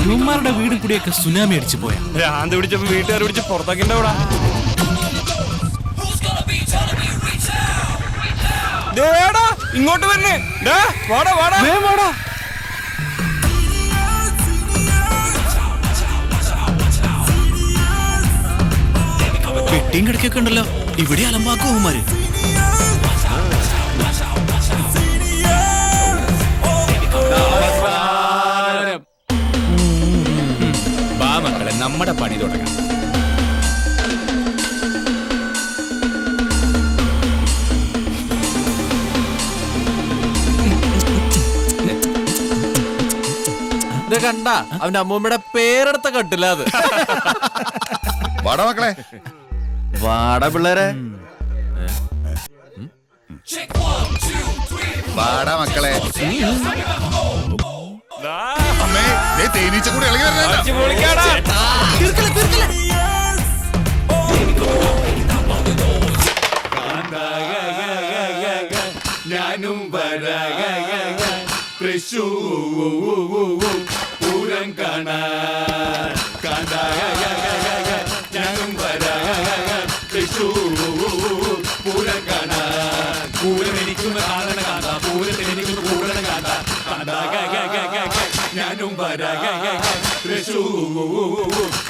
ഇവന്മാരുടെ വീടും കൂടിയൊക്കെ സുനാമി അടിച്ചു പോയാ ഭ്രാന്ത് പിടിച്ചപ്പോ വീട്ടുകാർ പിടിച്ച് പുറത്താക്കിണ്ടവിടെ. ഇങ്ങോട്ട് വരണേ. വാടാ വാടാ വാടാ. പെട്ടിയും കിടക്കൊക്കെ ഉണ്ടല്ലോ. ഇവിടെ അലമ്പാക്കുമാര്. ബാ മക്കളെ, നമ്മുടെ പണി തുടങ്ങാം. ഇത് കണ്ട അവന്റെ അമ്മൂമ്മയുടെ പേരെടുത്ത കട്ടില്ല അത്. വാടാ മക്കളെ, വാടാ പിള്ളേരെ, വാടാ മക്കളെ. അമ്മേ, ദേ തേനീച്ച കൂടി ഇളകി വരുന്നുണ്ട്. ഞാനും പൂരം കാണാൻ ഞാനും പൂരം കാണാൻ. പൂരം എനിക്കൊന്ന് കാണണ കാണാ, പൂരത്തിൽ എനിക്കൊന്ന് കൂടണ കാണാ. ഞാനും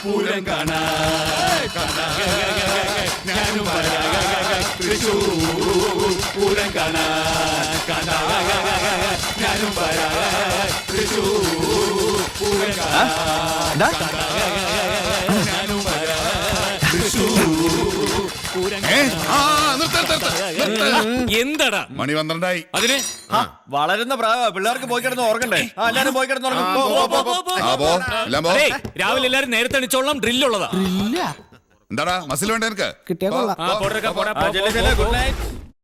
പൂരം കാണാൻ. ഞാനും പൂരം കാണാൻ. ഞാനും പൂരം എന്താടാ മണി 12 അതിന് വളരുന്ന പ്രായ പിള്ളേർക്ക് പോയി കിടന്ന് ഓർക്കണ്ടേ? എല്ലാരും പോയി കിടന്ന് രാവിലെ എല്ലാരും നേരത്തെ അണിച്ചോളാം. ഡ്രില്ലുള്ളതാ. എന്താടാ മസിൽ വേണ്ട എനിക്ക്? Good night.